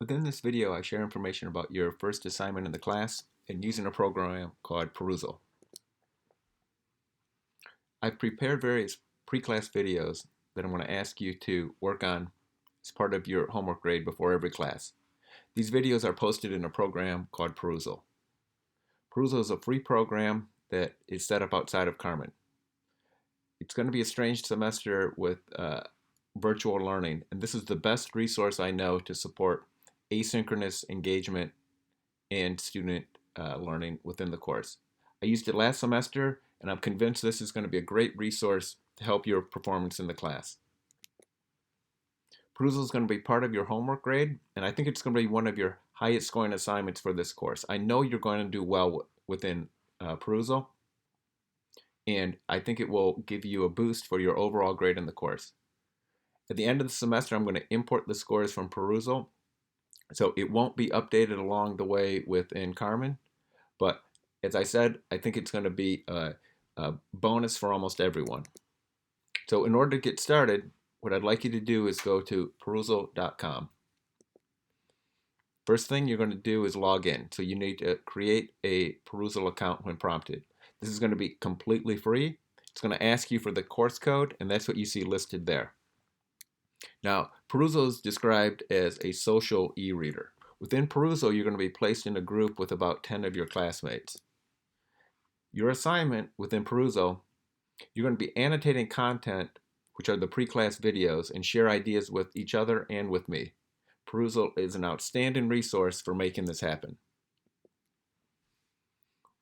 Within this video, I share information about your first assignment in the class and using a program called Perusall. I've prepared various pre-class videos that I'm going to ask you to work on as part of your homework grade before every class. These videos are posted in a program called Perusall. Perusall is a free program that is set up outside of Carmen. It's going to be a strange semester with virtual learning, and this is the best resource I know to support asynchronous engagement and student learning within the course. I used it last semester, and I'm convinced this is going to be a great resource to help your performance in the class. Perusall is going to be part of your homework grade, and I think it's going to be one of your highest scoring assignments for this course. I know you're going to do well within Perusall, and I think it will give you a boost for your overall grade in the course. At the end of the semester, I'm going to import the scores from Perusall, so it won't be updated along the way within Carmen, but as I said, I think it's going to be a bonus for almost everyone. So in order to get started, what I'd like you to do is go to perusall.com. First thing you're going to do is log in. So you need to create a Perusall account when prompted. This is going to be completely free. It's going to ask you for the course code, and that's what you see listed there. Now, Perusall is described as a social e-reader. Within Perusall, you're going to be placed in a group with about 10 of your classmates. Your assignment within Perusall, you're going to be annotating content, which are the pre-class videos, and share ideas with each other and with me. Perusall is an outstanding resource for making this happen.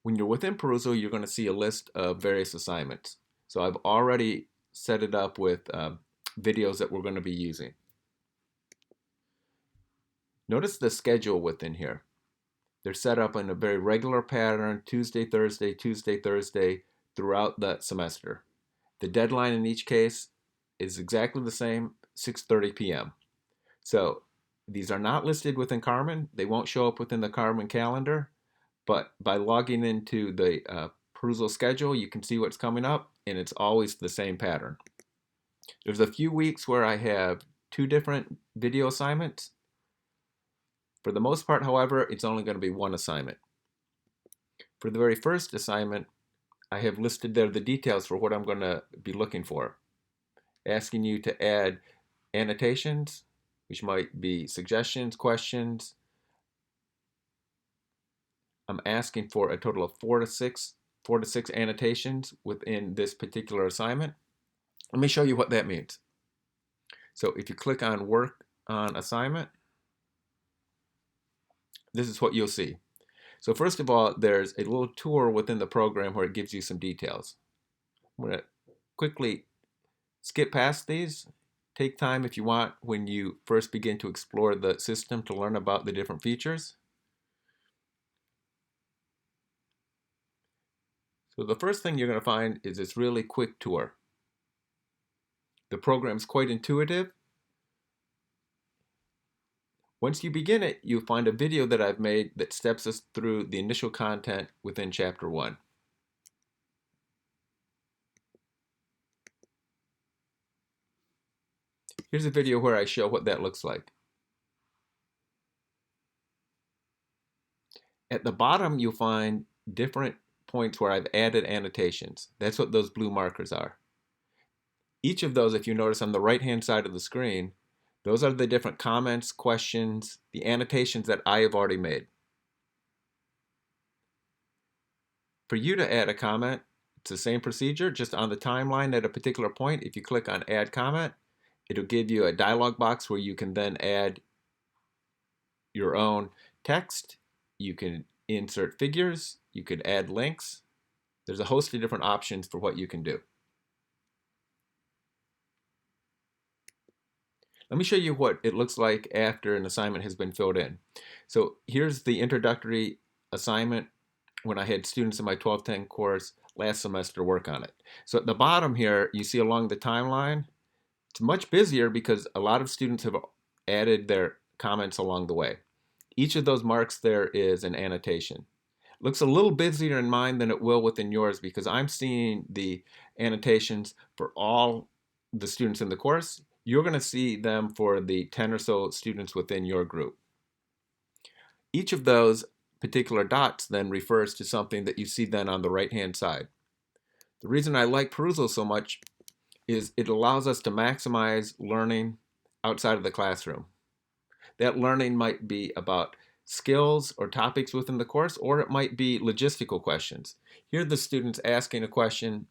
When you're within Perusall, you're going to see a list of various assignments. So I've already set it up with videos that we're going to be using. Notice the schedule within here. They're set up in a very regular pattern, Tuesday, Thursday, throughout the semester. The deadline in each case is exactly the same, 6:30 p.m. So these are not listed within Carmen. They won't show up within the Carmen calendar, but by logging into the Perusall schedule, you can see what's coming up, and it's always the same pattern. There's a few weeks where I have 2 different video assignments. For the most part, however, it's only going to be 1 assignment. For the very first assignment, I have listed there the details for what I'm going to be looking for. Asking you to add annotations, which might be suggestions, questions. I'm asking for a total of 4 to 6 annotations within this particular assignment. Let me show you what that means. So if you click on Work on Assignment, this is what you'll see. So first of all, there's a little tour within the program where it gives you some details. I'm going to quickly skip past these. Take time if you want when you first begin to explore the system to learn about the different features. So the first thing you're going to find is this really quick tour. The program's quite intuitive. Once you begin it, you'll find a video that I've made that steps us through the initial content within Chapter 1. Here's a video where I show what that looks like. At the bottom, you'll find different points where I've added annotations. That's what those blue markers are. Each of those, if you notice on the right-hand side of the screen, those are the different comments, questions, the annotations that I have already made. For you to add a comment, it's the same procedure, just on the timeline at a particular point. If you click on Add Comment, it'll give you a dialog box where you can then add your own text. You can insert figures. You could add links. There's a host of different options for what you can do. Let me show you what it looks like after an assignment has been filled in. So here's the introductory assignment when I had students in my 1210 course last semester work on it. So at the bottom here, you see along the timeline, it's much busier because a lot of students have added their comments along the way. Each of those marks there is an annotation. It looks a little busier in mine than it will within yours because I'm seeing the annotations for all the students in the course. You're going to see them for the 10 or so students within your group. Each of those particular dots then refers to something that you see then on the right-hand side. The reason I like Perusall so much is it allows us to maximize learning outside of the classroom. That learning might be about skills or topics within the course, or it might be logistical questions. Here the students asking a question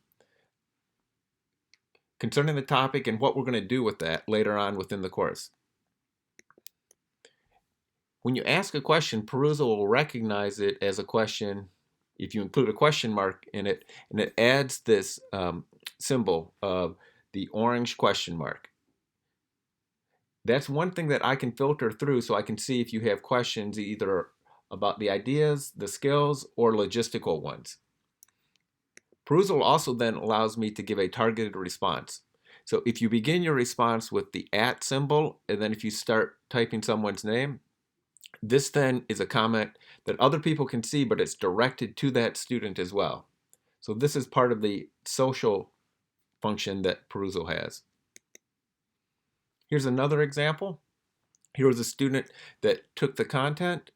concerning the topic and what we're going to do with that later on within the course. When you ask a question, Perusall will recognize it as a question if you include a question mark in it, and it adds this symbol of the orange question mark. That's one thing that I can filter through so I can see if you have questions either about the ideas, the skills, or logistical ones. Perusall also then allows me to give a targeted response. So if you begin your response with the @ symbol, and then if you start typing someone's name, this then is a comment that other people can see, but it's directed to that student as well. So this is part of the social function that Perusall has. Here's another example. Here was a student that took the content.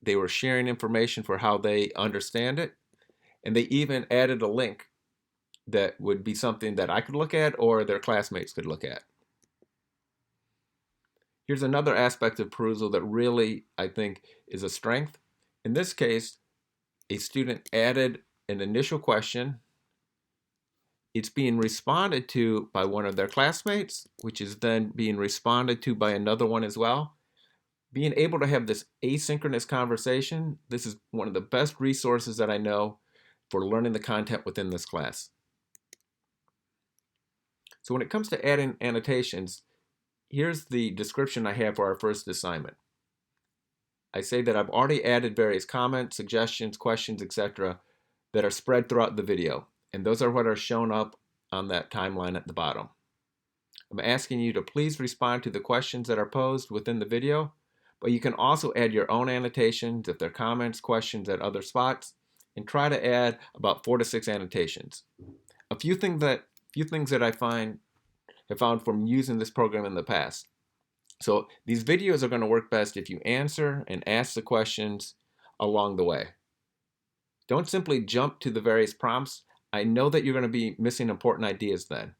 They were sharing information for how they understand it, and they even added a link that would be something that I could look at or their classmates could look at. Here's another aspect of Perusall that really, I think, is a strength. In this case, a student added an initial question. It's being responded to by one of their classmates, which is then being responded to by another one as well. Being able to have this asynchronous conversation, this is one of the best resources that I know for learning the content within this class. So when it comes to adding annotations, here's the description I have for our first assignment. I say that I've already added various comments, suggestions, questions, etc. that are spread throughout the video. And those are what are shown up on that timeline at the bottom. I'm asking you to please respond to the questions that are posed within the video, but you can also add your own annotations if they're comments, questions at other spots, and try to add about 4 to 6 annotations. A few things that I have found from using this program in the past. So these videos are going to work best if you answer and ask the questions along the way. Don't simply jump to the various prompts. I know that you're going to be missing important ideas then.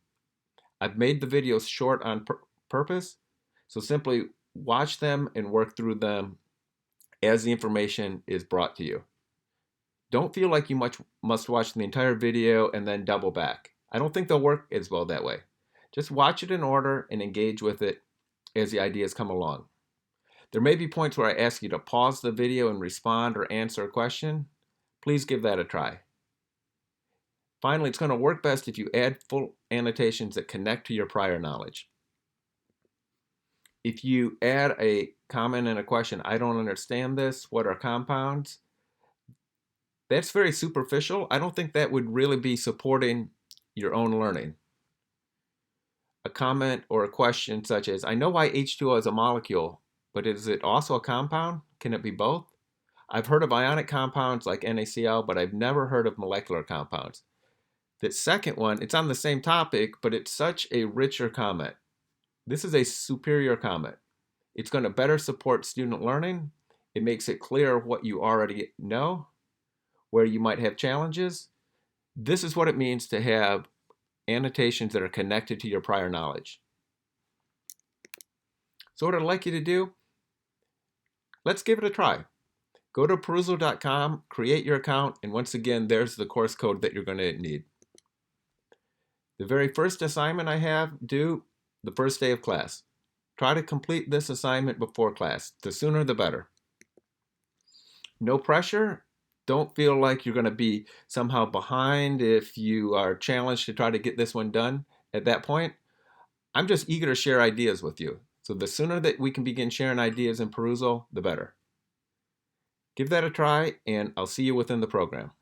I've made the videos short on purpose, so simply watch them and work through them as the information is brought to you. Don't feel like you must watch the entire video and then double back. I don't think they'll work as well that way. Just watch it in order and engage with it as the ideas come along. There may be points where I ask you to pause the video and respond or answer a question. Please give that a try. Finally, it's going to work best if you add full annotations that connect to your prior knowledge. If you add a comment and a question, I don't understand this, what are compounds? That's very superficial. I don't think that would really be supporting your own learning. A comment or a question such as, I know why H2O is a molecule, but is it also a compound? Can it be both? I've heard of ionic compounds like NaCl, but I've never heard of molecular compounds. The second one, it's on the same topic, but it's such a richer comment. This is a superior comment. It's going to better support student learning. It makes it clear what you already know, where you might have challenges. This is what it means to have annotations that are connected to your prior knowledge. So what I'd like you to do, let's give it a try. Go to perusall.com, create your account, and once again, there's the course code that you're going to need. The very first assignment I have due the first day of class. Try to complete this assignment before class. The sooner the better. No pressure. Don't feel like you're going to be somehow behind if you are challenged to try to get this one done at that point. I'm just eager to share ideas with you. So the sooner that we can begin sharing ideas in Perusall, the better. Give that a try, and I'll see you within the program.